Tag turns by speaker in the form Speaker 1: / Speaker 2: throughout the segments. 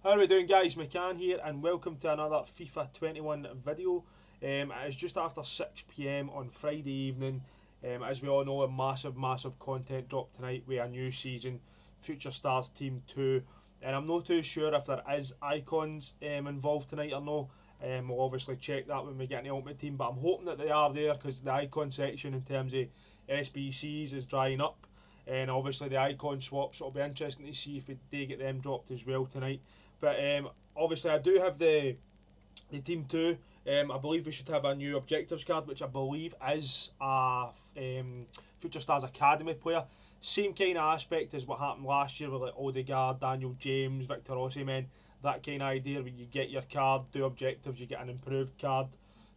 Speaker 1: How are we doing, guys? McCann here, and welcome to another FIFA 21 video. It is just after 6 p.m. on Friday evening. As we all know, a massive content drop tonight with a new season, Future Stars Team 2. And I'm not too sure if there is icons involved tonight or no. We'll obviously check that when we get in the Ultimate Team, but I'm hoping that they are there because the icon section in terms of SBCs is drying up. And obviously the icon swaps, it'll be interesting to see if we do get them dropped as well tonight. But obviously I do have the Team 2. I believe we should have a new objectives card, which I believe is a Future Stars Academy player. Same kind of aspect as what happened last year with like Odegaard, Daniel James, Victor Osimhen. That kind of idea where you get your card, do objectives, you get an improved card,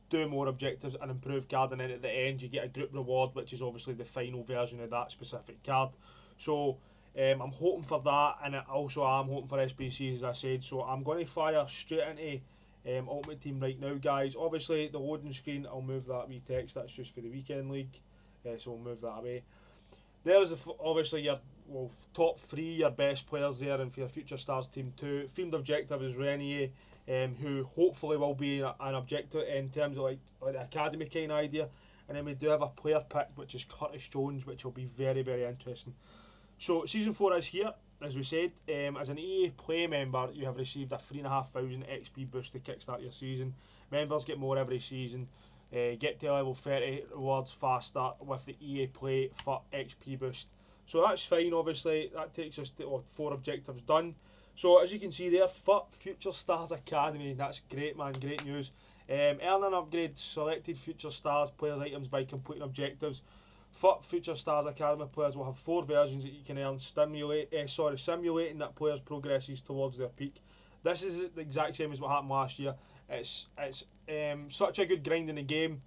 Speaker 1: do more objectives, an improved card, and then at the end you get a group reward, which is obviously the final version of that specific card. So I'm hoping for that, and also I'm hoping for SBCs, as I said. So I'm going to fire straight into Ultimate Team right now, guys. Obviously the loading screen, I'll move that wee text, that's just for the weekend league, so we'll move that away. There's obviously your top 3, your best players there, and for your Future Stars Team 2. Themed objective is Renier, who hopefully will be an objective in terms of like the academy kind of idea. And then we do have a player pick, which is Curtis Jones, which will be very interesting. So Season 4 is here, as we said. As an EA Play member, you have received a 3,500 XP boost to kickstart your season. Members get more every season. Get to level 30 rewards faster with the EA Play for XP boost. So that's fine, obviously. That takes us to 4 objectives done. So as you can see there, for Future Stars Academy, that's great, man, great news. Earn an upgrade, selected Future Stars players items by completing objectives. For Future Stars Academy players will have 4 versions that you can earn, simulating that players progresses towards their peak. This is the exact same as what happened last year. It's such a good grind in the game.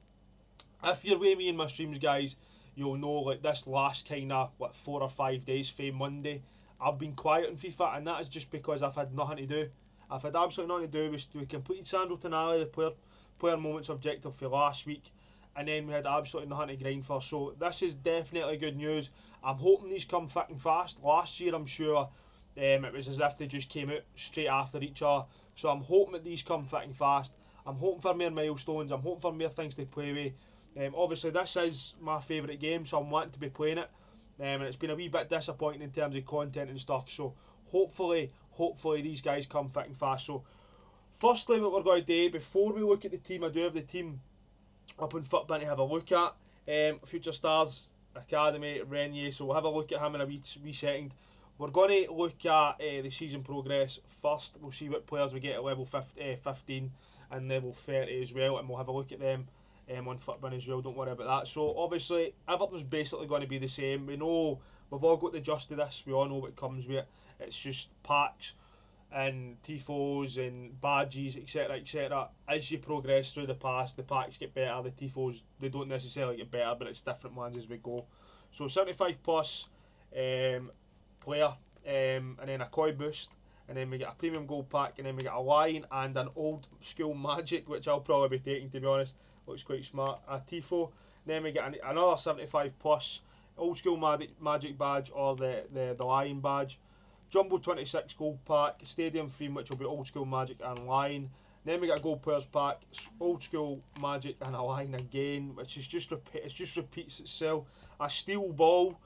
Speaker 1: If you're with me in my streams, guys, you'll know like this last kind of 4 or 5 days from Monday, I've been quiet in FIFA, and that is just because I've had nothing to do. I've had absolutely nothing to do. We completed Sandro Tonali, the player moments objective for last week, and then we had absolutely nothing to grind for. So this is definitely good news. I'm hoping these come thick and fast. Last year, I'm sure it was as if they just came out straight after each other. So I'm hoping that these come thick and fast. I'm hoping for more milestones. I'm hoping for more things to play with. Obviously, this is my favourite game, so I'm wanting to be playing it. And it's been a wee bit disappointing in terms of content and stuff. So hopefully these guys come thick and fast. So firstly, what we're going to do, before we look at the team, I do have the team up in Footbin to have a look at. Future Stars Academy, Renier, so we'll have a look at him in a wee second. We're going to look at the season progress first. We'll see what players we get at level 15 and level 30 as well, and we'll have a look at them on Footbin as well, don't worry about that. So obviously Everton's basically going to be the same. We know we've all got the adjust to this, we all know what comes with it. It's just packs and tifos and badges, etc. As you progress through the past, the packs get better, the tifos, they don't necessarily get better, but it's different ones as we go. So 75 plus player, and then a koi boost, and then we get a premium gold pack, and then we get a line and an old school magic, which I'll probably be taking, to be honest. Looks quite smart. A tifo, then we get another 75 plus old school magic badge, or the lion badge. Jumbo 26 gold pack, stadium theme, which will be old school magic and line. Then we get a gold players pack, old school magic and a line again, which is just repeats itself. A steel ball.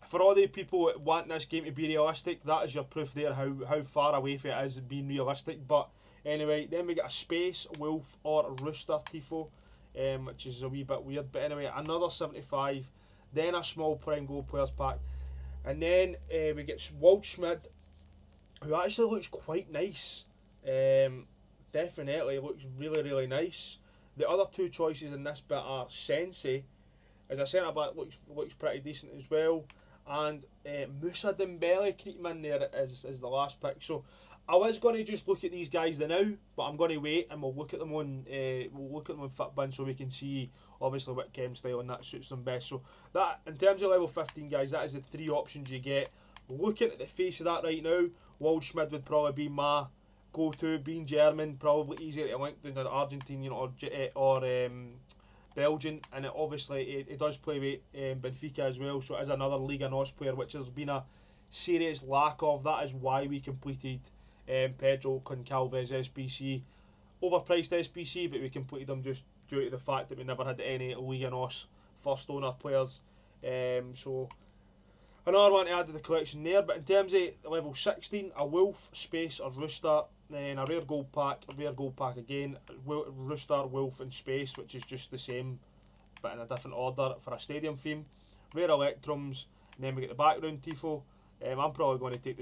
Speaker 1: For all the people that want this game to be realistic, that is your proof there how far away from it is being realistic. But anyway, then we get a space, wolf or rooster tifo, which is a wee bit weird. But anyway, another 75, then a small prime gold players pack, and then we get Waldschmidt, who actually looks quite nice. Definitely looks really nice. The other 2 choices in this bit are Sensei, as a centre back, looks pretty decent as well, and Musa Dembele creeping in there as the last pick. So I was going to just look at these guys now, but I'm going to wait and we'll look at them on Fitbin so we can see obviously what chem style and that suits them best. So that, in terms of level 15, guys, that is the 3 options you get. Looking at the face of that right now, Waldschmidt would probably be my go-to. Being German, probably easier to link than Argentinian or Belgian, and it does play with Benfica as well, so it is another Liga NOS player, which has been a serious lack of. That is why we completed Pedro, Concalves, SBC, overpriced SBC, but we completed them just due to the fact that we never had any Liga NOS first owner players. So another one to add to the collection there. But in terms of level 16, a Wolf, Space, or Rooster, then a rare gold pack, again, Rooster, Wolf, and Space, which is just the same but in a different order for a stadium theme. Rare Electrums, and then we get the background Tifo. I'm probably going to take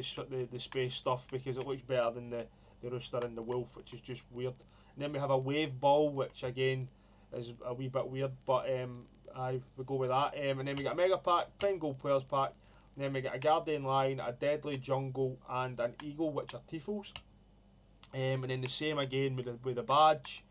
Speaker 1: the Space stuff because it looks better than the Rooster and the Wolf, which is just weird. And then we have a Wave Ball, which again is a wee bit weird, but we go with that. And then we get a Mega Pack, Prime Gold Players Pack, and then we get a Guardian Lion, a Deadly Jungle, and an Eagle, which are Tifos. And then the same again with the badge.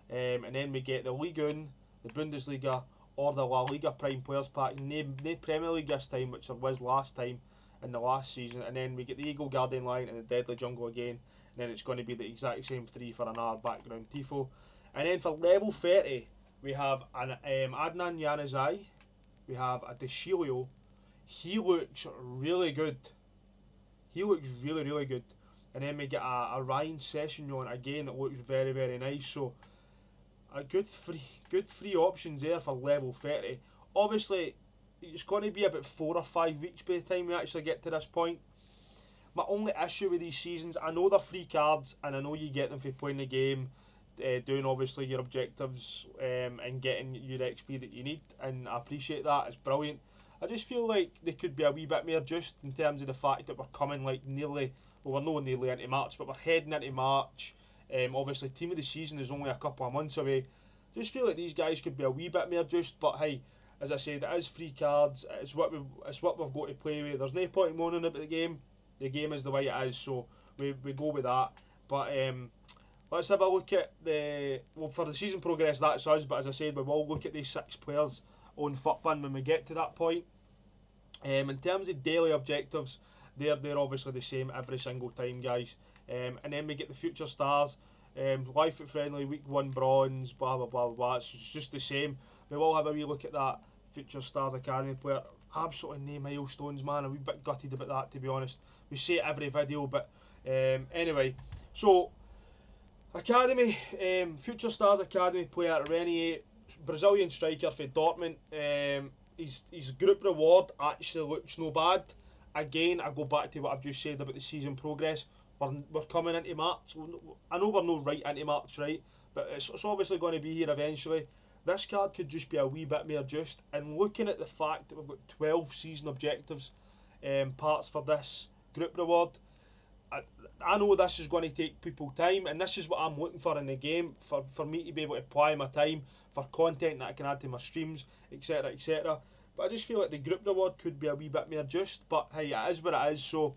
Speaker 1: And then we get the Ligue 1, the Bundesliga, or the La Liga Prime Players Pack. No Premier League this time, which there was last time in the last season. And then we get the Eagle, Guardian Lion, and the Deadly Jungle again. And then it's going to be the exact same three for another background Tifo. And then for level 30, we have an Adnan Januzaj, we have a Deschilio. He looks really good. He looks really, really good. And then we get a Ryan Sessegnon again that looks very, very nice. So a good three options there for level 30. Obviously, it's going to be about 4 or 5 weeks by the time we actually get to this point. My only issue with these seasons, I know they're free cards and I know you get them for playing the game, doing obviously your objectives and getting your XP that you need, and I appreciate that, it's brilliant. I just feel like they could be a wee bit more just in terms of the fact that we're coming like nearly, well we're not nearly into March, but we're heading into March. Obviously team of the season is only a couple of months away. Just feel like these guys could be a wee bit more just, but hey, as I said, it is free cards, it's what we've got to play with. There's no point in moaning about the game. The game is the way it is, so we go with that. But let's have a look at for the season progress, that's us, but as I said, we will look at these 6 players on FUTBin when we get to that point. In terms of daily objectives, they're obviously the same every single time, guys. And then we get the future stars, live foot friendly, week 1 bronze, blah blah blah blah. It's just the same. We will have a wee look at that future stars academy player. Absolutely no milestones, man. I'm a wee bit gutted about that, to be honest. We say it every video, but anyway. So academy, future stars academy player Renier, Brazilian striker for Dortmund. His group reward actually looks no bad. Again, I go back to what I've just said about the season progress. We're coming into March. I know we're not right into March, right? But it's obviously going to be here eventually. This card could just be a wee bit more just. And looking at the fact that we've got 12 season objectives parts for this group reward, I know this is going to take people time, and this is what I'm looking for in the game, for me to be able to apply my time for content that I can add to my streams, etc, etc. But I just feel like the group reward could be a wee bit more just, but hey, it is what it is. So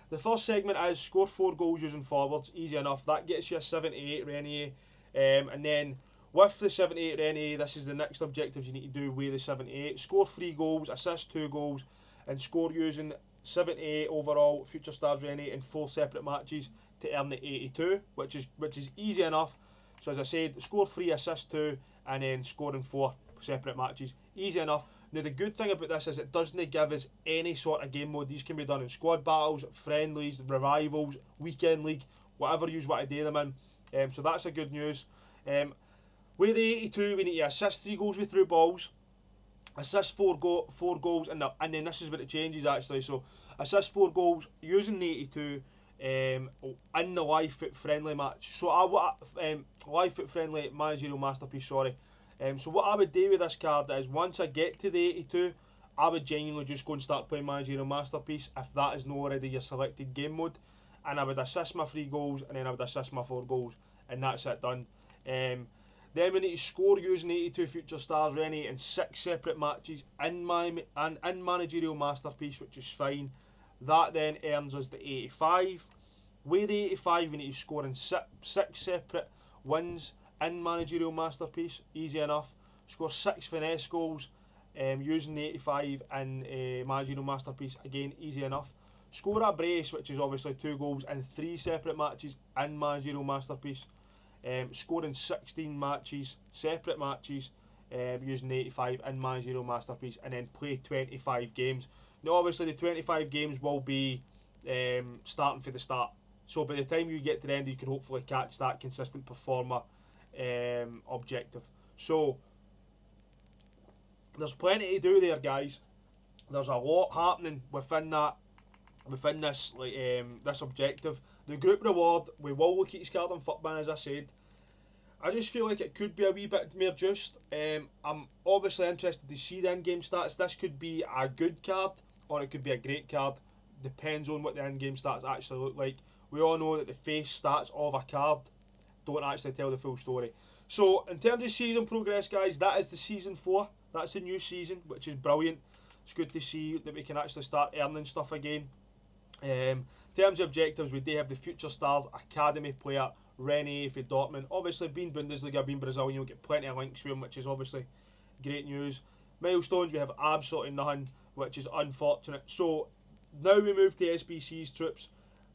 Speaker 1: the first segment is score 4 goals using forwards, easy enough. That gets you a 78 Renier, and then with the 78 Renier, this is the next objective you need to do with the 78. Score 3 goals, assist 2 goals, and score using 78 overall future stars Renier in 4 separate matches to earn the 82, which is easy enough. So as I said, score 3, assist 2, and then score in 4 separate matches, easy enough. Now the good thing about this is it doesn't give us any sort of game mode. These can be done in squad battles, friendlies, revivals, weekend league, whatever you want to do them in. So that's a good news. With the 82, we need to assist 3 goals with through balls, assist 4 goals, and then this is where it changes actually. So assist 4 goals using the 82 in the live foot friendly match. So live foot friendly managerial masterpiece. Sorry. So what I would do with this card is once I get to the 82, I would genuinely just go and start playing managerial masterpiece if that is not already your selected game mode, and I would assist my 3 goals and then I would assist my 4 goals, and that's it done. Then we need to score using 82 future stars Rennie in 6 separate matches in managerial masterpiece, which is fine. That then earns us the 85. With the 85, we need to score in 6 separate wins in managerial masterpiece, easy enough. Score 6 finesse goals using the 85 in managerial masterpiece, again easy enough. Score a brace, which is obviously 2 goals in 3 separate matches in managerial masterpiece. Scoring 16 matches, separate matches, using the 85 in managerial masterpiece, and then play 25 games. Now obviously the 25 games will be starting for the start. So by the time you get to the end, you can hopefully catch that consistent performer objective. So there's plenty to do there, guys. There's a lot happening within this this objective. The group reward, we will look at his card in FUTBin, as I said. I just feel like it could be a wee bit more just. I'm obviously interested to see the in-game stats. This could be a good card, or it could be a great card. Depends on what the in-game stats actually look like. We all know that the face stats of a card don't actually tell the full story. So, in terms of season progress, guys, that is the season 4. That's the new season, which is brilliant. It's good to see that we can actually start earning stuff again. In terms of objectives, we do have the Future Stars Academy player, Rene for Dortmund. Obviously, being Bundesliga, being Brazilian, you'll get plenty of links with him, which is obviously great news. Milestones, we have absolutely nothing, which is unfortunate. So, now we move to SBC's troops.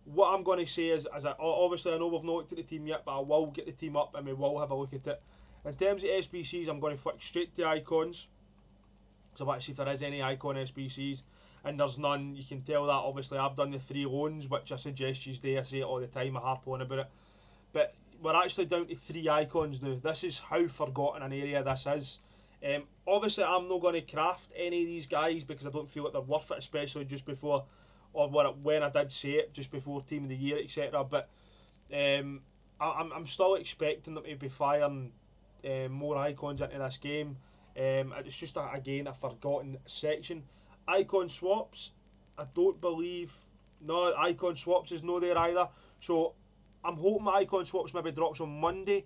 Speaker 1: What I'm going to say is obviously I know we've not looked at the team yet, but I will get the team up and we will have a look at it. In terms of SBCs, I'm going to flick straight to icons. So I want to see if there is any icon SBCs. And there's none. You can tell that obviously I've done the 3 loans, which I suggest you do. I say it all the time, I harp on about it. But we're actually down to 3 icons now. This is how forgotten an area this is. Obviously I'm not going to craft any of these guys because I don't feel like they're worth it, especially just before, or when I did say it, just before Team of the Year, etc. But I'm still expecting them to be firing more icons into this game. It's just, again, a forgotten section. Icon swaps, I don't believe, no, icon swaps is no there either. So I'm hoping icon swaps maybe drops on Monday.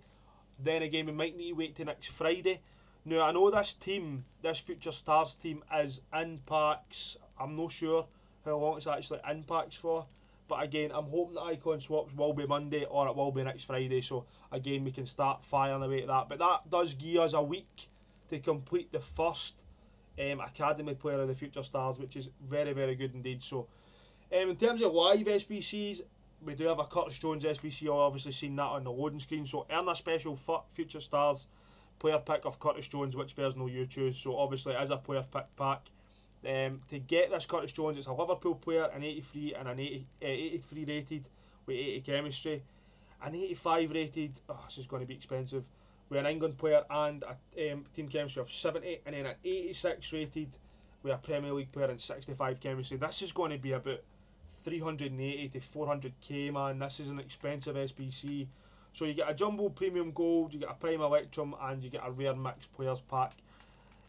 Speaker 1: Then again, we might need to wait till next Friday. Now, I know this team, this Future Stars team, is in packs. I'm not sure how long it's actually in packs for. But again, I'm hoping the icon swaps will be Monday or it will be next Friday. So again, we can start firing away at that. But that does give us a week to complete the first Academy player of the Future Stars, which is very, very good indeed. So in terms of live SBCs, we do have a Curtis Jones SBC. I've obviously seen that on the loading screen. So earn a special Future Stars player pick of Curtis Jones, which version will you choose? So obviously as a player pick pack. To get this Curtis Jones, it's a Liverpool player, an 83 and an 83 rated with 80 chemistry, an 85 rated, this is going to be expensive, with an England player and a team chemistry of 70, and then an 86 rated with a Premier League player and 65 chemistry. This is going to be about 380 to 400k, man. This is an expensive SBC. So you get a Jumbo Premium Gold, you get a Prime Electrum, and you get a Rare Mixed Players pack.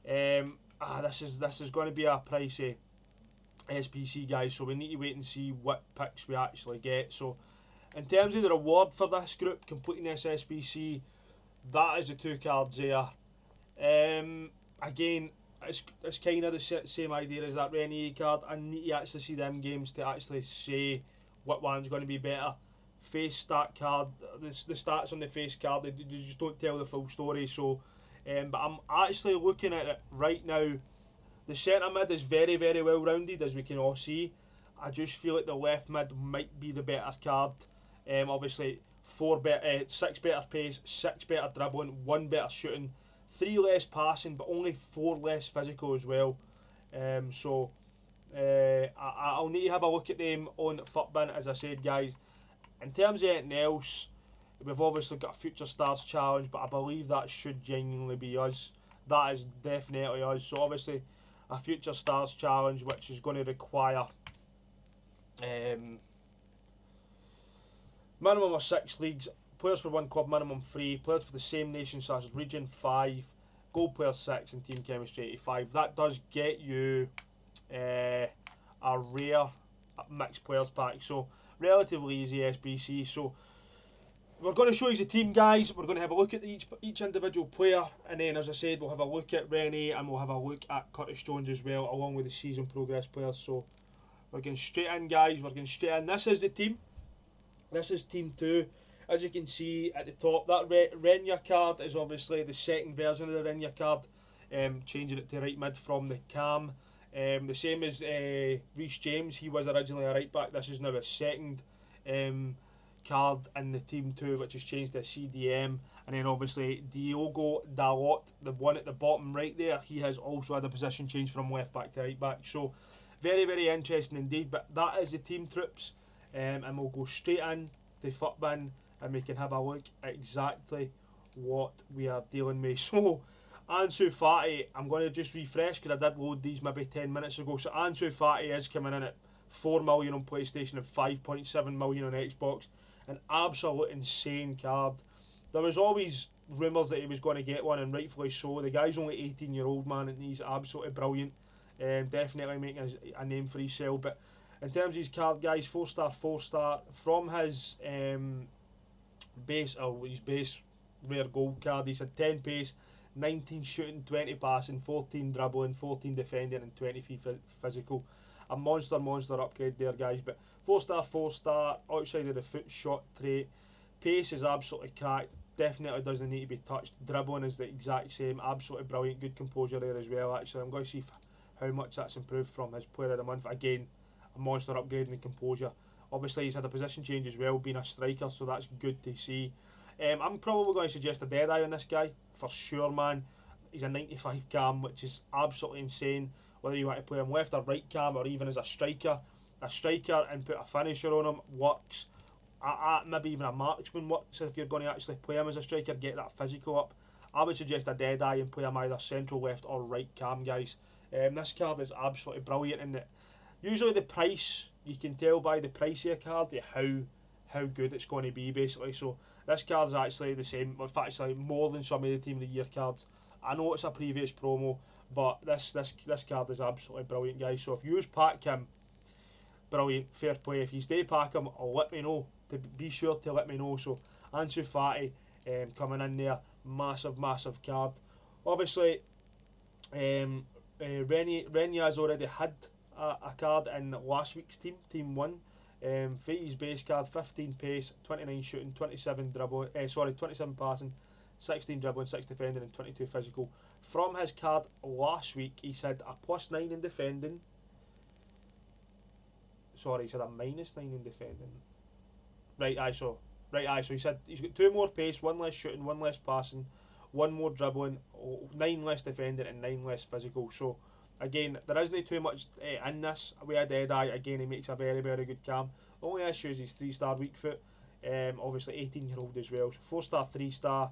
Speaker 1: This is going to be a pricey SBC, guys, so we need to wait and see what picks we actually get. So in terms of the reward for this group completing this SBC, that is the 2 cards there. Again, it's kind of the same idea as that Rene card. I need to actually see them games to actually say what one's going to be better. Face stat card, the stats on the face card, they just don't tell the full story. So but I'm actually looking at it right now. The centre mid is very, very well rounded, as we can all see. I just feel like the left mid might be the better card. Obviously, 6 better pace, 6 better dribbling, 1 better shooting, 3 less passing, but only 4 less physical as well. I'll need to have a look at them on FUTBin, as I said, guys. In terms of anything else, we've obviously got a Future Stars challenge, but I believe that should genuinely be us. That is definitely us. So obviously a Future Stars challenge, which is going to require minimum of 6 leagues, players for 1 club, minimum 3, players for the same nation such as Region 5, goal player 6 and team chemistry 85. That does get you a rare mixed players pack. So relatively easy SBC. So we're going to show you the team, guys. We're going to have a look at each individual player, and then, as I said, we'll have a look at Rene and we'll have a look at Curtis Jones as well, along with the season progress players. So we're going straight in, guys. We're going straight in. This is the team. This is Team 2. As you can see at the top, that Renya card is obviously the second version of the Renya card, changing it to right mid from the cam. The same as Reece James. He was originally a right back. This is now a second card in the Team 2, which has changed to a CDM. And then obviously Diogo Dalot, the one at the bottom right there, he has also had a position change from left back to right back. So very, very interesting indeed. But that is the team troops. and we'll go straight in to FUT bin and we can have a look at exactly what we are dealing with. So Ansu Fati, I'm going to just refresh because I did load these maybe 10 minutes ago. So Ansu Fati is coming in at 4 million on PlayStation and 5.7 million on Xbox. An absolute insane card. There was always rumours that he was going to get one, and rightfully so. The guy's only 18-year-old, man, and he's absolutely brilliant. Definitely making a name for himself. But in terms of his card, guys, 4-star, 4-star. From his his base rare gold card, he's had 10 pace, 19 shooting, 20 passing, 14 dribbling, 14 defending, and 23 physical. A monster upgrade there, guys. But 4-star, 4-star, outside of the foot shot trait. Pace is absolutely cracked. Definitely doesn't need to be touched. Dribbling is the exact same. Absolutely brilliant. Good composure there as well, actually. I'm going to see how much that's improved from his player of the month. Again, a monster upgrade in the composure. Obviously, he's had a position change as well, being a striker, so that's good to see. I'm probably going to suggest a Deadeye on this guy, for sure, man. He's a 95 cam, which is absolutely insane. Whether you want to play him left or right cam, or even as a striker and put a finisher on him works. Maybe even a marksman works if you're going to actually play him as a striker, get that physical up. I would suggest a Deadeye and play him either central left or right cam, guys. This card is absolutely brilliant, and usually the price, you can tell by the price of a card how good it's going to be, basically. So this card is actually the same, in fact, actually more than some of the Team of the Year cards. I know it's a previous promo, but this card is absolutely brilliant, guys. So if you pack him, brilliant, fair play. If you stay pack him, let me know. To be sure to let me know. So Ansu Fati coming in there, massive card. Obviously, Renia has already had a card in last week's team, Team 1. Fati's base card, 15 pace, 29 shooting, 27 passing, 16 dribbling, 6 defending, and 22 physical. From his card last week, he said a +9 in defending. Sorry, he said a -9 in defending. So he said he's got 2 more pace, 1 less shooting, 1 less passing, 1 more dribbling, 9 less defending, and 9 less physical. So again, there isn't too much in this. We had Deadeye, again, he makes a very good cam. The only issue is his 3-star weak foot. Obviously 18-year-old as well. So 4-star, 3-star.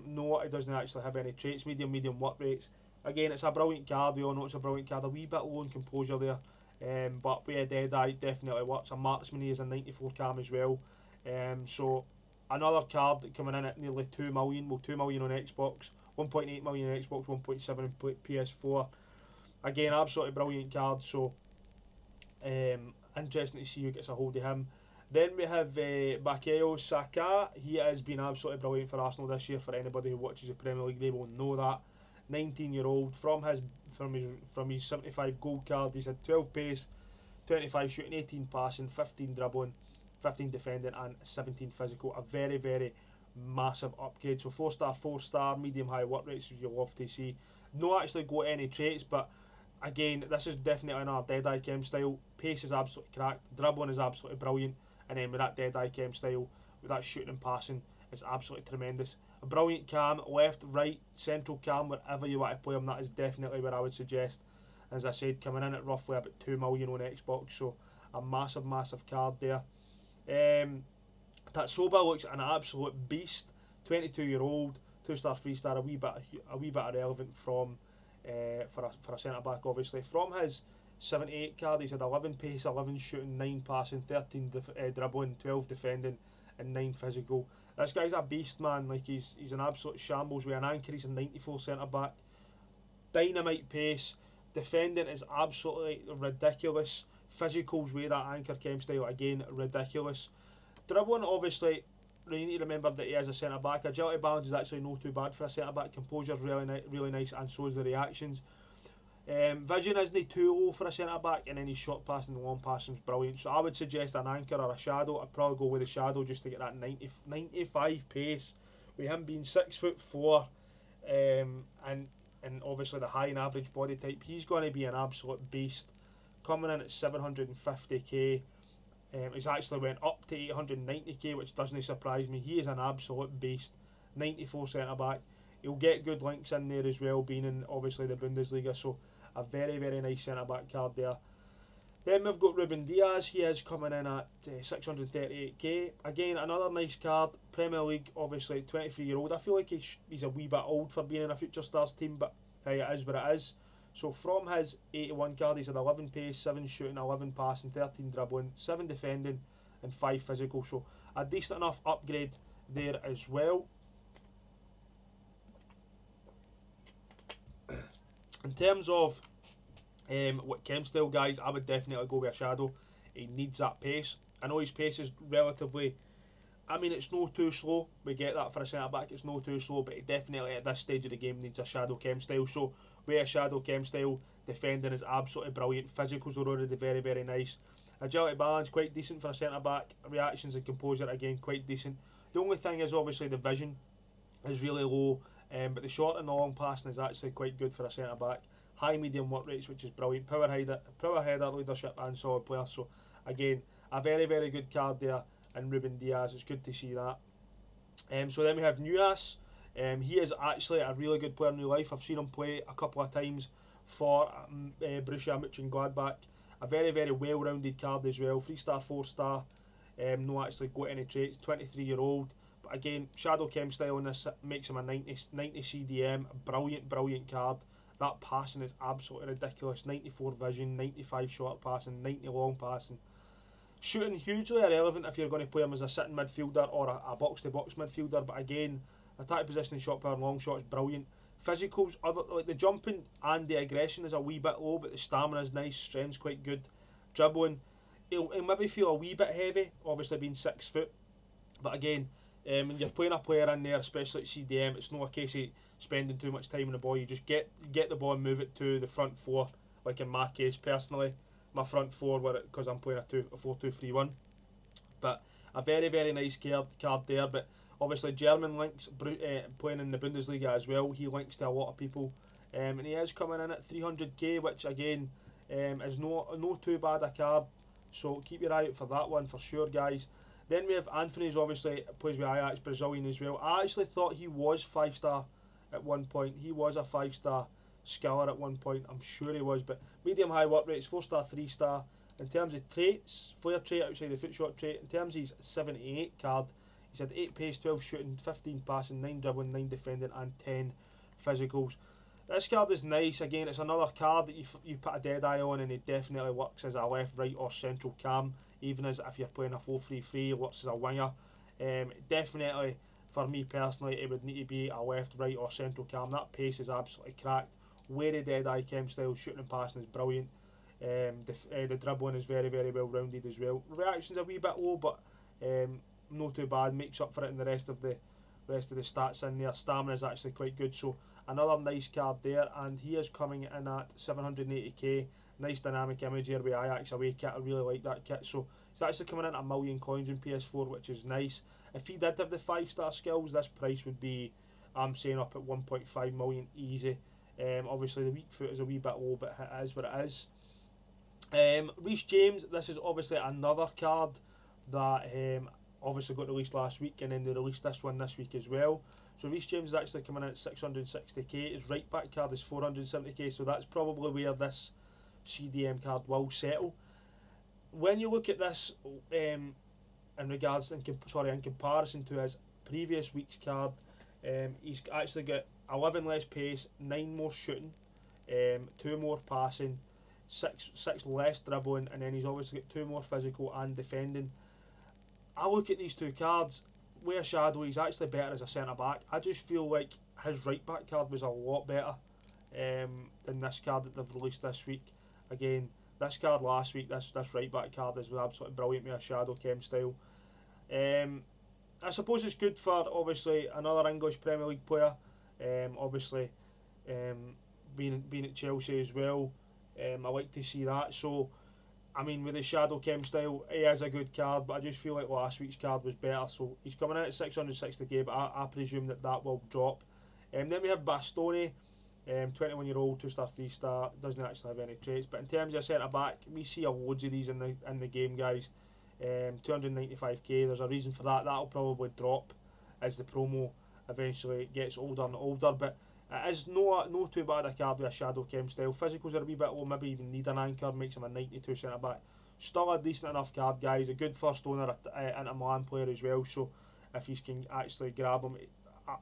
Speaker 1: No, it doesn't actually have any traits. Medium work rates. Again, it's a brilliant card. We all know it's a brilliant card. A wee bit low in composure there. But we had Deadeye, definitely works. A marksman, he is a 94 cam as well. So another card coming in at nearly 2 million. Well, 2 million on Xbox, 1.8 million on Xbox, 1.7 on PS4. Again, absolutely brilliant card. So interesting to see who gets a hold of him. Then we have Bukayo Saka. He has been absolutely brilliant for Arsenal this year. For anybody who watches the Premier League, they will know that. 19-year-old, from his 75 gold card, he's had 12 pace, 25 shooting, 18 passing, 15 dribbling, 15 defending, and 17 physical. A very massive upgrade. So 4-star, 4-star, medium high work rates, as you'll love to see. No actually got any traits, but again, this is definitely another Deadeye chem style. Pace is absolutely cracked, dribbling is absolutely brilliant, and then with that Deadeye chem style, with that shooting and passing, it's absolutely tremendous. A brilliant cam, left, right, central cam, wherever you want to play him, that is definitely where I would suggest. As I said, coming in at roughly about 2 million on Xbox, so a massive card there. Tatsoba looks an absolute beast. 22-year-old, 2-star, 3-star, a wee bit irrelevant from for a centre back, obviously. From his 78 card, he's had 11 pace, 11 shooting, 9 passing, 13 dribbling, 12 defending, and 9 physical. This guy's a beast, man. Like he's an absolute shambles with an anchor. He's a 94 centre back. Dynamite pace. Defending is absolutely ridiculous. Physicals with that anchor chem style, again, ridiculous. Dribbling, obviously, you need to remember that he is a centre back. Agility balance is actually not too bad for a centre back. Composure is really nice, and so is the reactions. Vision isn't too low for a centre back, and then his short passing and long passing is brilliant. So I would suggest an anchor or a shadow. I'd probably go with a shadow just to get that 95 pace. With him being 6'4", and obviously the high and average body type, he's going to be an absolute beast. Coming in at 750k. He's actually went up to 890k, which doesn't surprise me. He is an absolute beast. 94 centre back. He'll get good links in there as well, being in obviously the Bundesliga. So a very nice centre back card there. Then we've got Ruben Diaz. He is coming in at 638k. Again, another nice card. Premier League, obviously, 23-year-old. I feel like he's a wee bit old for being in a Future Stars team, but hey, it is what it is. So from his 81 card, he's had 11 pace, 7 shooting, 11 passing, 13 dribbling, 7 defending, and 5 physical. So a decent enough upgrade there as well. In terms of what chem style, guys, I would definitely go with a Shadow. He needs that pace. I know his pace is relatively, I mean, it's no too slow. We get that for a centre back, it's no too slow, but he definitely at this stage of the game needs a Shadow chem style. So with a Shadow chem style, defending is absolutely brilliant. Physicals are already very, very nice. Agility balance quite decent for a centre back. Reactions and composure again quite decent. The only thing is obviously the vision is really low, but the short and the long passing is actually quite good for a centre back. High medium work rates, which is brilliant. Power header, leadership, and solid player. So again, a very, very good card there in Ruben Diaz. It's good to see that. So then we have Nuas. He is actually a really good player in real life. I've seen him play a couple of times for Borussia Mönchengladbach. A very, very well-rounded card as well. 3-star, 4-star. No actually got any traits. 23-year-old. But again, Shadow Chem style on this makes him a 90 CDM. Brilliant, brilliant card. That passing is absolutely ridiculous. 94 vision, 95 short passing, 90 long passing. Shooting hugely irrelevant if you're going to play him as a sitting midfielder or a box-to-box midfielder. But again, attack positioning, shot power, and long shot is brilliant. Physicals, like the jumping and the aggression is a wee bit low, but the stamina is nice. Strength's quite good. Dribbling, he'll maybe feel a wee bit heavy, obviously being 6 foot. But again, when you're playing a player in there, especially at CDM, it's not a case of spending too much time on the ball. You just get the ball and move it to the front four. Like in my case, personally, my front four, because I'm playing a 4-2-3-1. But a very, very nice card there. But obviously German links, playing in the Bundesliga as well. He links to a lot of people, and he is coming in at 300k, which again is no too bad a card. So keep your eye out for that one for sure, guys. Then we have Anthony's, obviously plays with Ajax, Brazilian as well. I actually thought he was 5-star at one point. He was a 5-star skiller at one point. I'm sure he was, but medium high work rates, 4-star, 3-star. In terms of traits, flair trait outside the foot shot trait. In terms of his 78 card, he's had 8 pace, 12 shooting, 15 passing, 9 dribbling, 9 defending, and 10 physicals. This card is nice. Again, it's another card that you put a dead eye on, and it definitely works as a left, right, or central cam. Even as if you're playing a 4-3-3, it works as a winger. Definitely, for me personally, it would need to be a left, right, or central cam. That pace is absolutely cracked. Wary dead eye chem style, shooting and passing is brilliant. The dribbling is very, very well rounded as well. Reaction's a wee bit low, but not too bad. Makes up for it in the rest of the stats in there. Stamina is actually quite good. So another nice card there, and he is coming in at 780k. Nice dynamic image here with Ajax away kit. I really like that kit. So it's actually coming in at 1 million coins in PS4, which is nice. If he did have the 5-star skills, this price would be, I'm saying, up at 1.5 million easy. Obviously the weak foot is a wee bit low, but it is what it is. Reece James, this is obviously another card that obviously got released last week, and then they released this one this week as well. So Reece James is actually coming in at 660k. His right back card is 470k, so that's probably where this CDM card will settle. When you look at this in comparison to his previous week's card, he's actually got 11 less pace, 9 more shooting, 2 more passing, 6 less dribbling, and then he's obviously got 2 more physical and defending. I look at these two cards, with a Shadow, he's actually better as a centre back. I just feel like his right back card was a lot better than this card that they've released this week. Again, this card last week, this right back card is absolutely brilliant with a Shadow chem style. I suppose it's good for obviously another English Premier League player. Obviously, being at Chelsea as well, I like to see that. So, I mean, with the Shadow chem style, he is a good card, but I just feel like last week's card was better. So he's coming in at 660k, but I presume that will drop. Then we have Bastoni. 21-year-old, 2-star, 3-star, doesn't actually have any traits. But in terms of centre back, we see loads of these in the game, guys. 295k. There's a reason for that. That'll probably drop as the promo eventually gets older and older. But It is no too bad a card with a Shadow Chem style. Physicals are a wee bit low, maybe even need an anchor, makes him a 92 centre back. Still a decent enough card, guys. A good first owner and a Milan player as well. So if you can actually grab him,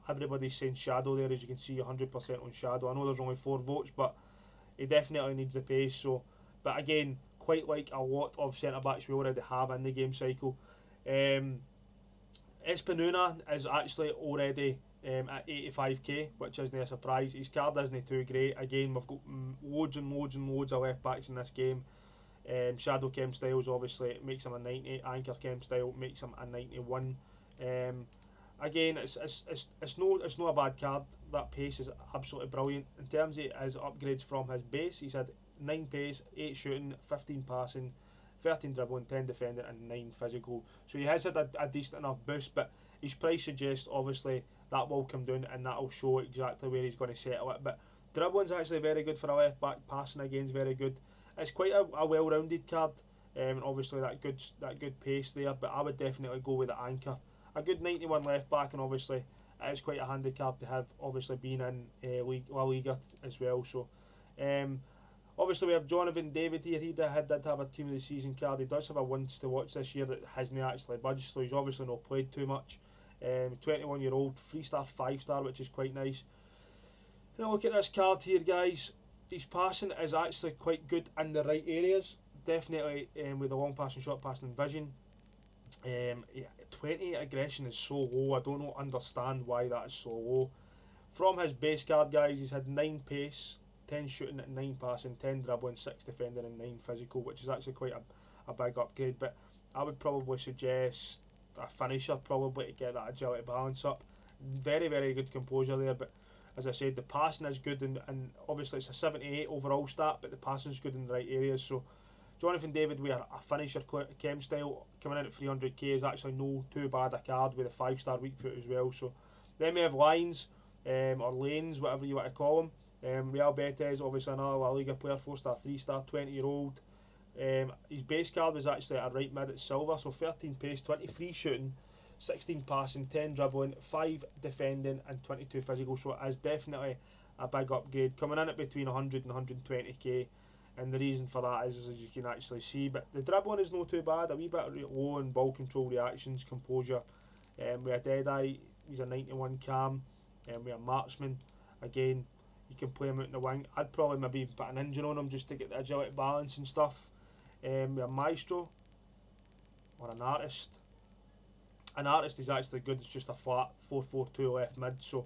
Speaker 1: everybody's saying Shadow there, as you can see, 100% on Shadow. I know there's only 4 votes, but he definitely needs the pace. So, but again, quite like a lot of centre backs we already have in the game cycle. Espinuna is actually already at 85k, which isn't a surprise. His card isn't too great. Again, we've got loads and loads and loads of left backs in this game. Shadow Chem Styles obviously makes him a 90. Anchor Chem Style makes him a 91. Again, it's no a bad card. That pace is absolutely brilliant. In terms of his upgrades from his base, he's had 9 pace, 8 shooting, 15 passing, 13 dribbling, 10 defending, and 9 physical. So he has had a decent enough boost, but his price suggests obviously that will come down and that will show exactly where he's going to settle it. But dribbling's actually very good for a left back. Passing again is very good. It's quite a well-rounded card. Obviously that good pace there, but I would definitely go with the anchor. A good 91 left back, and obviously it is quite a handy card to have. Obviously being in La Liga as well. So obviously we have Jonathan David here. He did have a team of the season card. He does have a once to watch this year that hasn't actually budged, so he's obviously not played too much. 21-year-old, 3-star, 5-star, which is quite nice. Now look at this card here, guys. His passing is actually quite good in the right areas. Definitely with the long passing, short passing, and vision. 20 aggression is so low. I don't understand why that is so low. From his base card, guys, he's had 9 pace, 10 shooting, 9 passing, 10 dribbling, 6 defending, and 9 physical, which is actually quite a big upgrade. But I would probably suggest a finisher probably to get that agility balance up. Very, very good composure there, but as I said, the passing is good, and obviously it's a 78 overall stat, but the passing is good in the right areas. So Jonathan David with a finisher chem style coming in at 300k is actually no too bad a card with a 5-star weak foot as well. So then we have lines or lanes, whatever you want to call them. Real Betis, obviously another La Liga player, 4-star, 3-star, 20-year-old. His base card was actually a right mid at silver, so 13 pace, 23 shooting, 16 passing, 10 dribbling, 5 defending, and 22 physical. So it is definitely a big upgrade, coming in at between 100 and 120k. And the reason for that is, as you can actually see, but the dribbling is not too bad, a wee bit low in ball control, reactions, composure. We have Deadeye, he's a 91 cam. We have Marksman, again, you can play him out in the wing. I'd probably maybe even put an engine on him just to get the agility balance and stuff. We have Maestro, or an artist. An artist is actually good, it's just a flat 4-4-2 left mid, so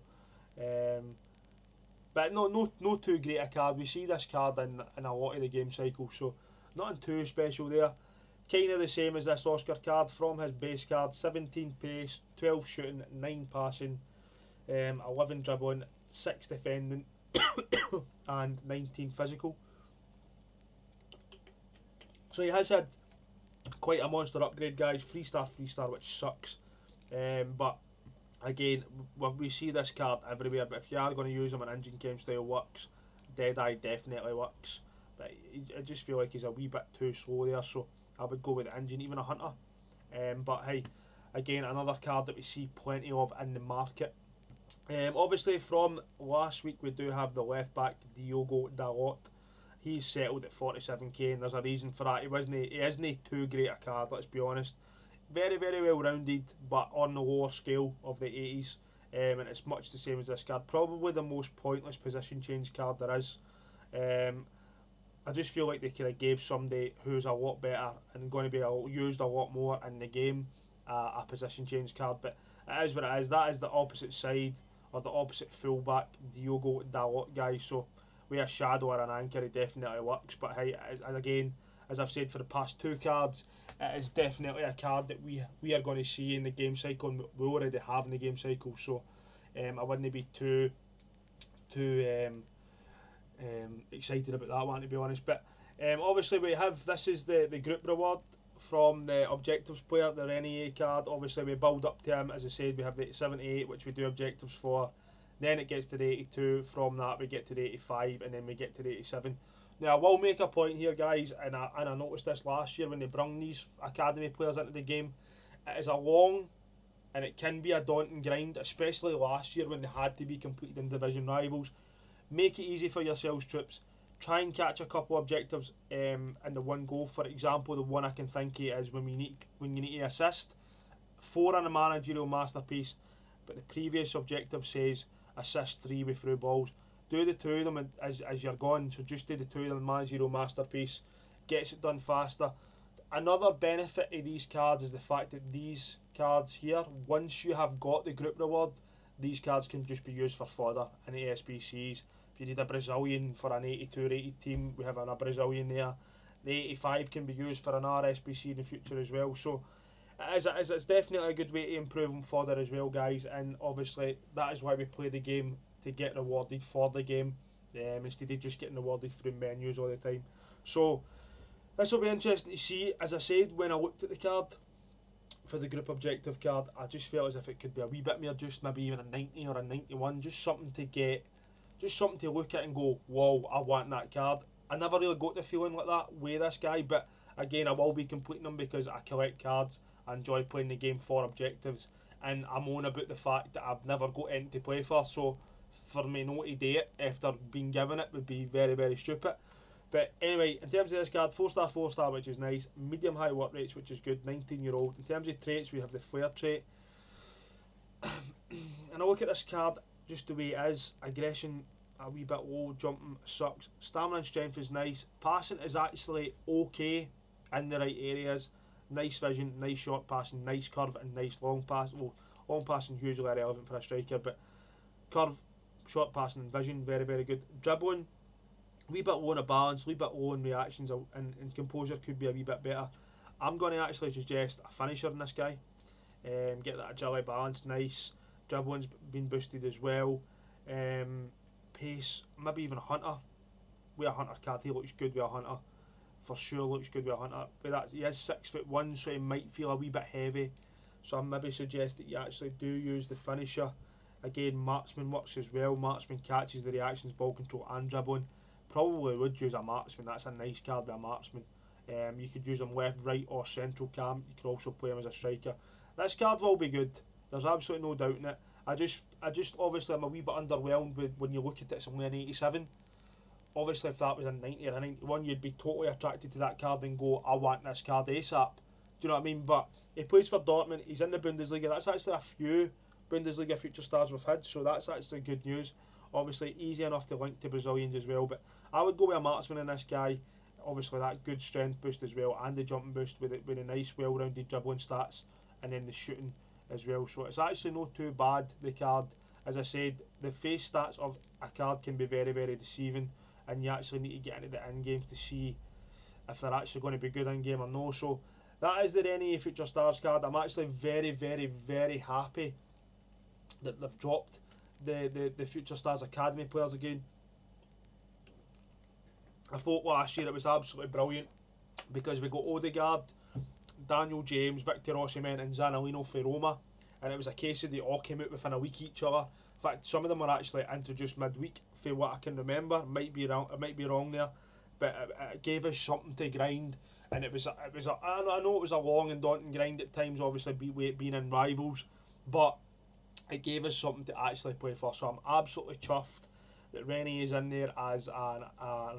Speaker 1: but no too great a card. We see this card in a lot of the game cycle, so nothing too special there. Kind of the same as this Oscar card from his base card. 17 pace, 12 shooting, 9 passing, 11 dribbling, 6 defending, and 19 physical. So he has had quite a monster upgrade, guys. 3-star, 3-star, which sucks. But again, we see this card everywhere, but if you are going to use him, an engine chem style works. Deadeye definitely works, but I just feel like he's a wee bit too slow there, so I would go with the engine, even a hunter. But hey, again, another card that we see plenty of in the market. Obviously from last week we do have the left back Diogo Dalot. He's settled at 47k, and there's a reason for that. He isn't too great a card, let's be honest. Very, very well rounded, but on the lower scale of the 80s. And it's much the same as this card. Probably the most pointless position change card there is. I just feel like they could have gave somebody who's a lot better and going to be used a lot more in the game a position change card. But it is what it is. That is the opposite side, or the opposite fullback, Diogo Dalot, guys. So with a shadow or an anchor, it definitely works. But hey, again, as I've said for the past 2 cards, it is definitely a card that we are going to see in the game cycle, and we already have in the game cycle. So I wouldn't be too excited about that one, to be honest. But obviously we have, this is the group reward from the objectives player, the NEA card. Obviously we build up to him. As I said, we have the 78, which we do objectives for. Then it gets to the 82. From that we get to the 85, and then we get to the 87. Now I will make a point here, guys, and I noticed this last year when they brought these academy players into the game. It is a long and it can be a daunting grind, especially last year when they had to be completed in division rivals. Make it easy for yourselves, troops. Try and catch a couple of objectives in the one go. For example, the one I can think of is when you need to assist 4 on a managerial masterpiece, but the previous objective says assist 3 with through balls. Do the 2 of them as you're going, so just do the 2 of them managerial masterpiece. Gets it done faster. Another benefit of these cards is the fact that these cards here, once you have got the group reward, these cards can just be used for fodder in the SBCs. If you need a Brazilian for an 82 rated team, we have a Brazilian there. The 85 can be used for an RSBC in the future as well. So it's definitely a good way to improve on fodder as well, guys. And obviously that is why we play the game, to get rewarded for the game, instead of just getting rewarded through menus all the time. So this will be interesting to see. As I said, when I looked at the card for the group objective card, I just felt as if it could be a wee bit more, just maybe even a 90 or a 91, just something to get, just something to look at and go, whoa, I want that card. I never really got the feeling like that with this guy, but again, I will be completing them because I collect cards, I enjoy playing the game for objectives, and I'm on about the fact that I've never got anything to play for, so for me not to do it after being given it would be very, very stupid. But anyway, in terms of this card, 4-star, 4-star, which is nice. Medium high work rates, which is good. 19-year-old. In terms of traits, we have the flair trait. And I look at this card just the way it is. Aggression a wee bit low, jumping sucks. Stamina and strength is nice. Passing is actually okay in the right areas. Nice vision, nice short passing, nice curve, and nice long pass. Well, long passing is usually irrelevant for a striker, but curve, short passing, and vision, very, very good. Dribbling, wee bit low on a balance, wee bit low on reactions, and composure could be a wee bit better. I'm going to actually suggest a finisher in this guy. Get that agility balance, nice. Dribbling's been boosted as well. Pace, maybe even a hunter. With a hunter card, he looks good with a hunter. For sure looks good with a hunter. But that, he is 6'1", so he might feel a wee bit heavy. So I maybe suggest that you actually do use the finisher. Again, marksman works as well. Marksman catches the reactions, ball control and dribbling. Probably would use a marksman. That's a nice card with a marksman. You could use him left, right or central cam. You could also play him as a striker. This card will be good. There's absolutely no doubt in it. I just obviously I'm a wee bit underwhelmed with when you look at it, it's only an 87. Obviously if that was a 90 or a 91, you'd be totally attracted to that card and go, I want this card ASAP. Do you know what I mean? But he plays for Dortmund, he's in the Bundesliga. That's actually a few Bundesliga future stars we've had, so that's actually good news. Obviously easy enough to link to Brazilians as well, but I would go with a marksman in this guy. Obviously that good strength boost as well, and the jumping boost with a nice well-rounded dribbling stats, and then the shooting as well. So it's actually not too bad, the card. As I said, the face stats of a card can be very, very deceiving, and you actually need to get into the in-game to see if they're actually going to be good in-game or no. So that is the Rennie Future Stars card. I'm actually very, very, very happy that they've dropped the Future Stars Academy players again. I thought last year it was absolutely brilliant because we got Odegaard, Daniel James, Victor Osimhen and Zanolino for Roma, and it was a case of they all came out within a week each other. In fact, some of them were actually introduced midweek, for what I can remember. It might be wrong there, but it gave us something to grind, and I know it was a long and daunting grind at times, obviously being in rivals, but it gave us something to actually play for. So I'm absolutely chuffed that Rennie is in there as an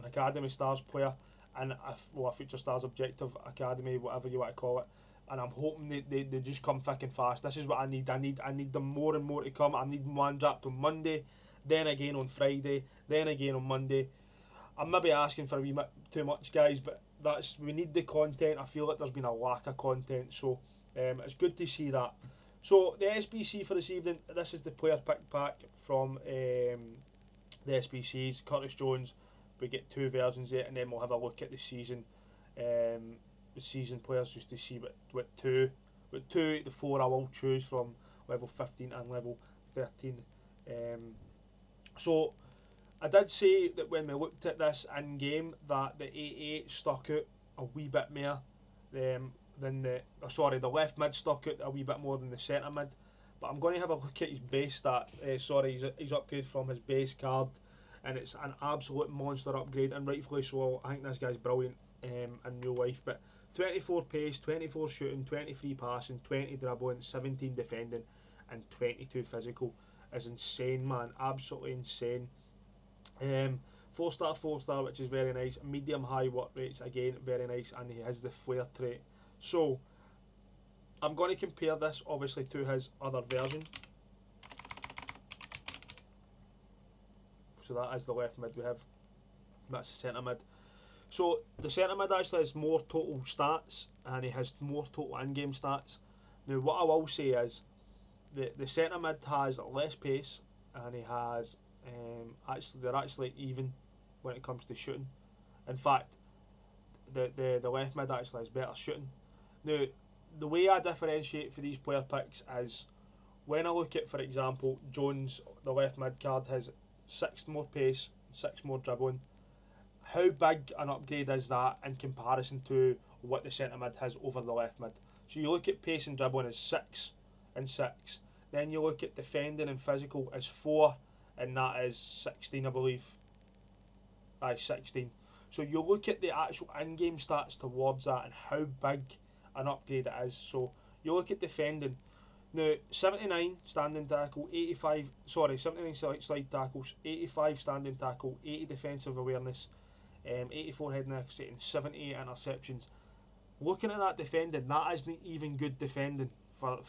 Speaker 1: Academy Stars player and a Future Stars Objective Academy, whatever you want to call it. And I'm hoping they just come thick and fast. This is what I need. I need them more and more to come. I need one dropped on Monday, then again on Friday, then again on Monday. I'm maybe asking for a wee bit too much, guys, but we need the content. I feel like there's been a lack of content, so it's good to see that. So the SBC for this evening, this is the player pick pack from the SBCs. Curtis Jones, we get 2 versions of it, and then we'll have a look at the season players just to see what two the 4 I will choose from level 15 and level 13. So I did say that when we looked at this in game that the 88 stuck out a wee bit more than the left mid stuck out a wee bit more than the centre mid. But I'm going to have a look at his base stat. His upgrade from his base card, and it's an absolute monster upgrade, and rightfully so. I think this guy's brilliant in real life. But 24 pace, 24 shooting, 23 passing, 20 dribbling, 17 defending, and 22 physical is insane, man. Absolutely insane. 4 star, which is very nice. Medium high work rates, again, very nice. And he has the flair trait. So, I'm going to compare this, obviously, to his other version. So that is the left mid we have. That's the centre mid. So the centre mid actually has more total stats and he has more total in-game stats. Now what I will say is the centre mid has less pace and he has actually they're actually even when it comes to shooting. In fact, the left mid actually has better shooting. Now the way I differentiate for these player picks is when I look at, for example, Jones, the left mid card has 6 more pace, 6 more dribbling. How big an upgrade is that in comparison to what the centre mid has over the left mid? So you look at pace and dribbling as 6 and 6. Then you look at defending and physical as 4, and that is 16, I believe. Aye, 16. So you look at the actual in-game stats towards that and how big an upgrade it is. So you look at defending. Now, 79 standing tackle, 79 slide tackles, 85 standing tackle, 80 defensive awareness, 84 heading accuracy, and 78 interceptions. Looking at that defending, that isn't even good defending for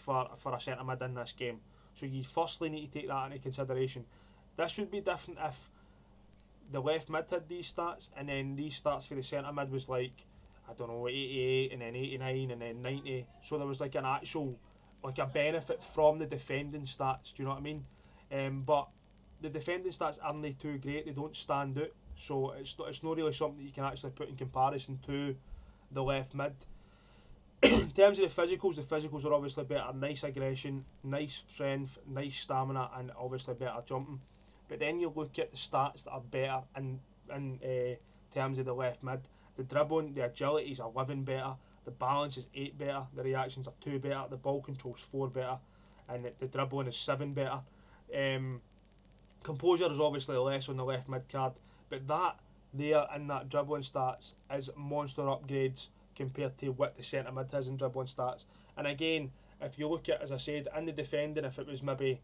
Speaker 1: a centre mid in this game. So you firstly need to take that into consideration. This would be different if the left mid had these stats, and then these stats for the centre mid was like, I don't know, 88 and then 89 and then 90. So there was like an actual, like a benefit from the defending stats. Do you know what I mean? But the defending stats aren't too great. They don't stand out. So it's not really something that you can actually put in comparison to the left mid. In terms of the physicals are obviously better. Nice aggression, nice strength, nice stamina, and obviously better jumping. But then you look at the stats that are better in terms of the left mid. The dribbling, the agility is 11 better. The balance is 8 better. The reactions are 2 better. The ball control is 4 better, and the dribbling is 7 better. Composure is obviously less on the left mid card, but that there in that dribbling stats is monster upgrades compared to what the centre mid has in dribbling stats. And again, if you look at, as I said, in the defending, if it was maybe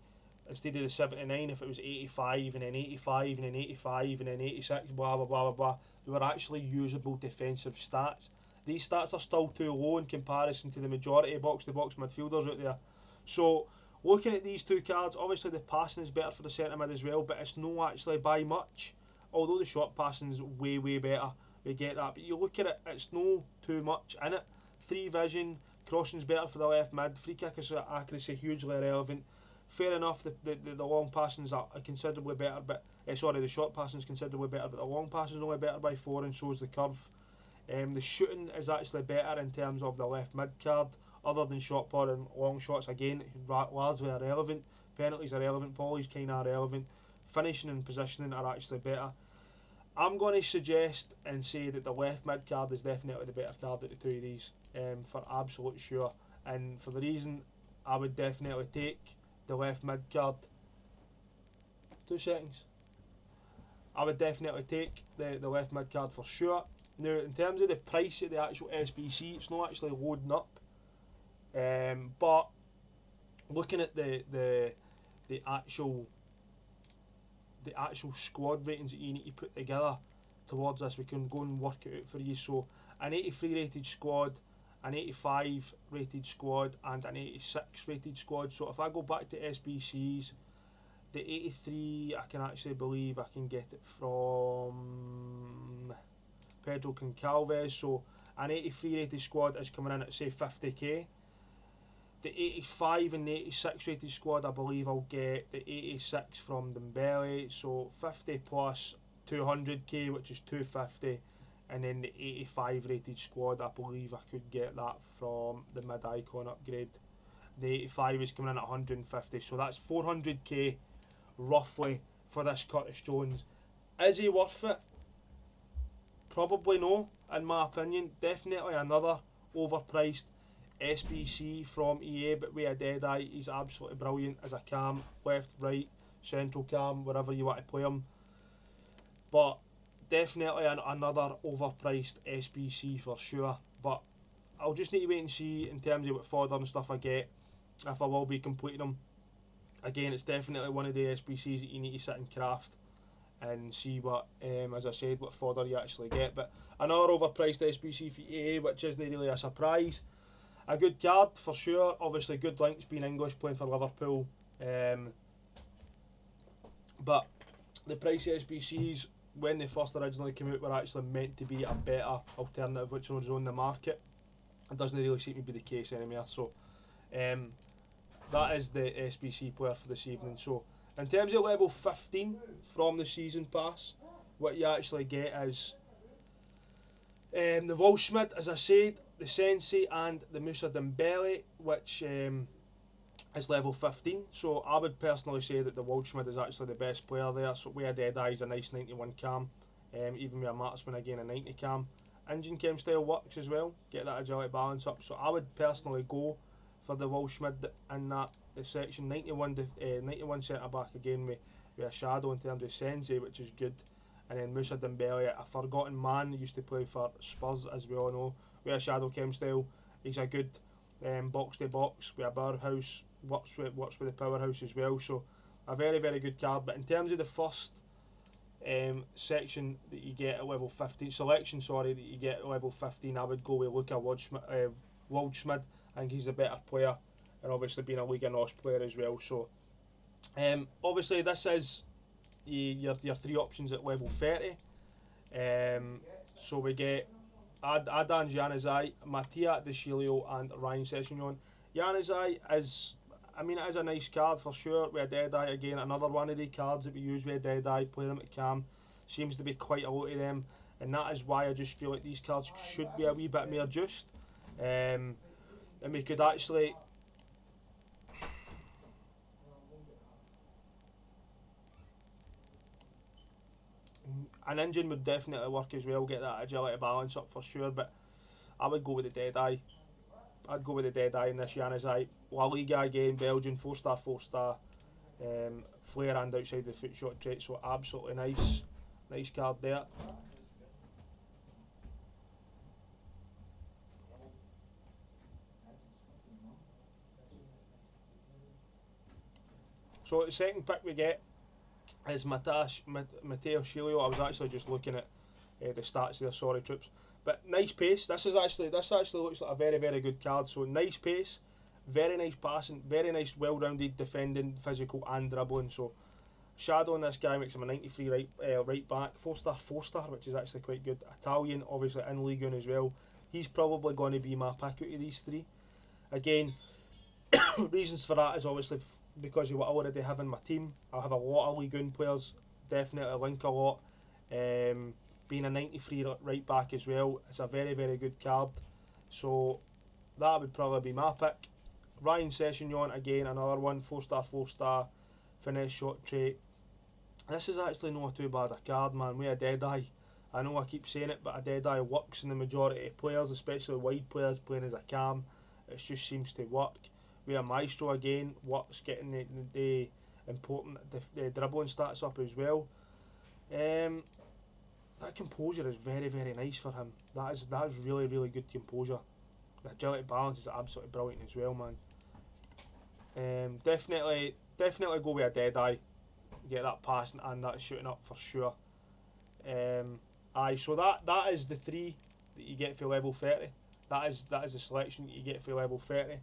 Speaker 1: instead of the 79, if it was 85 and then 85 and then 85 and then 86, blah blah blah blah blah, they were actually usable defensive stats. These stats are still too low in comparison to the majority of box-to-box midfielders out there. So looking at these two cards, obviously the passing is better for the centre mid as well, but it's not actually by much. Although the short passing is way better, we get that. But you look at it, it's no too much in it. Free vision, crossing's better for the left mid. Free kick accuracy hugely irrelevant. Fair enough, the long passings are considerably better, but the short passing is considerably better, but the long passing is only better by 4, and so is the curve. The shooting is actually better in terms of the left mid card, other than shot put and long shots. Again, largely irrelevant. Penalties are irrelevant. Volleys kind of irrelevant. Finishing and positioning are actually better. I'm going to suggest and say that the left mid card is definitely the better card of the two of these, for absolute sure. And for the reason, I would definitely take the left mid card. 2 seconds. I would definitely take the left mid card for sure. Now, in terms of the price of the actual SBC, it's not actually loading up. But looking at the actual squad ratings that you need to put together towards this, we can go and work it out for you. So an 83 rated squad, an 85 rated squad, and an 86 rated squad. So if I go back to SBCs, the 83 I can actually believe I can get it from Pedro Concalves. So an 83 rated squad is coming in at say 50k. The 85 and the 86 rated squad, I believe I'll get the 86 from Dembele, so 50 plus 200k, which is 250, and then the 85 rated squad, I believe I could get that from the mid icon upgrade. The 85 is coming in at 150, so that's 400k roughly for this Curtis Jones. Is he worth it? Probably no, in my opinion. Definitely another overpriced SBC from EA, but with a dead eye. He's absolutely brilliant as a cam, left, right, central cam, wherever you want to play him. But definitely another overpriced SBC for sure. But I'll just need to wait and see in terms of what fodder and stuff I get, if I will be completing them. Again, it's definitely one of the SBCs that you need to sit and craft and see what, as I said, what fodder you actually get. But another overpriced SBC for EA, which isn't really a surprise. A good card for sure. Obviously, good links being English, playing for Liverpool. But the price SBCs, when they first originally came out, were actually meant to be a better alternative which was on the market. It doesn't really seem to be the case anymore. So that is the SBC player for this evening. So in terms of level 15 from the season pass, what you actually get is the Volschmidt, as I said, the Sensei and the Musa Dembele, which is level 15. So I would personally say that the Waldschmidt is actually the best player there. So with a Deadeye is a nice 91 cam, even with a marksman again a 90 cam. Engine chem style works as well, get that agility balance up. So I would personally go for the Waldschmidt in that section. 91 centre back again with a shadow in terms of Sensei, which is good. And then Musa Dembele, a forgotten man, used to play for Spurs, as we all know, with a shadow chem style. He's a good box to box with a powerhouse, works with the powerhouse as well. So a very, very good card. But in terms of the first section that you get at level 15, selection sorry, that you get at level 15, I would go with Luka Waldschmidt. I think he's a better player, and obviously being a Liga NOS player as well. So obviously this is your three options at level 30. So we get Adan Januzaj, Mattia De Chilio and Ryan Sessegnon. Januzaj is, I mean, it is a nice card for sure. With a Deadeye again, another one of the cards that we use with a Deadeye, play them at cam. Seems to be quite a lot of them, and that is why I just feel like these cards should be a wee bit more just. And we could actually an engine would definitely work as well, get that agility balance up for sure, but I would go with the Deadeye. I'd go with the Deadeye in this Januzaj. La Liga again, Belgian, 4-star, 4-star. Flair and outside the foot shot trait, so absolutely nice card there. So the second pick we get is Matteo Chilio. I was actually just looking at the stats there, sorry troops. But nice pace. This actually looks like a very, very good card. So nice pace, very nice passing, very nice, well-rounded defending, physical and dribbling. So shadow on this guy makes him a 93 right back, 4-star, 4-star, which is actually quite good. Italian, obviously in Ligue 1 as well. He's probably going to be my pick out of these three. Again, reasons for that is obviously because of what I already have in my team. I have a lot of Ligue 1 players, definitely link a lot. Being a 93 right back as well, it's a very, very good card. So that would probably be my pick. Ryan Sessegnon, again, another one, 4-star, 4-star, finesse shot trait. This is actually not too bad a card, man, with a Deadeye. I know I keep saying it, but a Deadeye works in the majority of players, especially wide players playing as a cam. It just seems to work. With a Maestro again, works getting the important the dribbling stats up as well. That composure is very, very nice for him. That is really, really good composure. The agility balance is absolutely brilliant as well, man. Definitely go with a Deadeye. Get that passing and that shooting up for sure. So that is the three that you get for level 30. That is the selection that you get for level 30.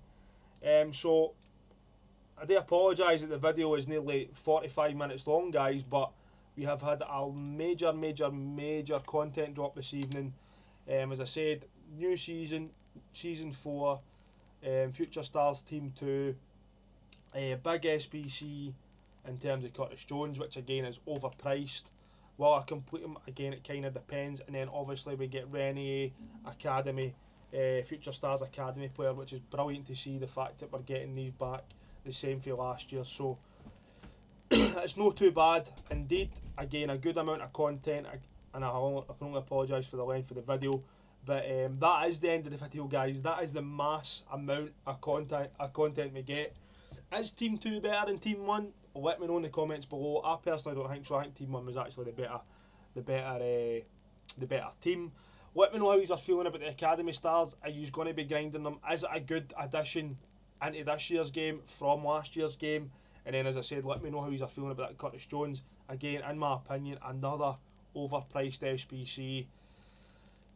Speaker 1: So I do apologise that the video is nearly 45 minutes long, guys, but we have had a major content drop this evening. As I said, new season 4, Future Stars Team 2, big SBC in terms of Curtis Jones, which again is overpriced. While I complete them, again it kind of depends, and then obviously we get Renier Academy, Future Stars Academy player, which is brilliant to see the fact that we're getting these back the same for last year. So it's not too bad indeed. Again, a good amount of content, and I can only apologise for the length of the video, but that is the end of the video, guys. That is the mass amount of content we get. Is Team 2 better than Team 1? Let me know in the comments below. I personally don't think so. I think Team 1 was actually the better team. Let me know how you're feeling about the Academy Stars. Are you going to be grinding them? Is it a good addition into this year's game from last year's game? And then, as I said, let me know how you're feeling about that Curtis Jones. Again, in my opinion, another overpriced SPC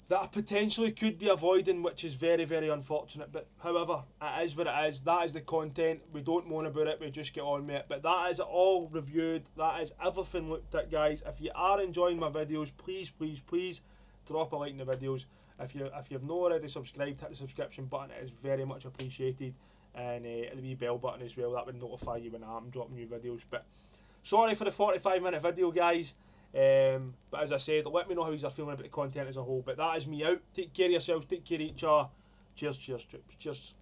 Speaker 1: that I potentially could be avoiding, which is very, very unfortunate. But however, it is what it is. That is the content. We don't moan about it. We just get on with it. But that is it all reviewed. That is everything looked at, guys. If you are enjoying my videos, please, please, please drop a like in the videos. If you've not already subscribed, hit the subscription button. It is very much appreciated. And the wee bell button as well. That would notify you when I'm dropping new videos. But sorry for the 45-minute video, guys. But as I said, let me know how you're feeling about the content as a whole. But that is me out. Take care of yourselves, take care of each other. Cheers, cheers, troops. Cheers.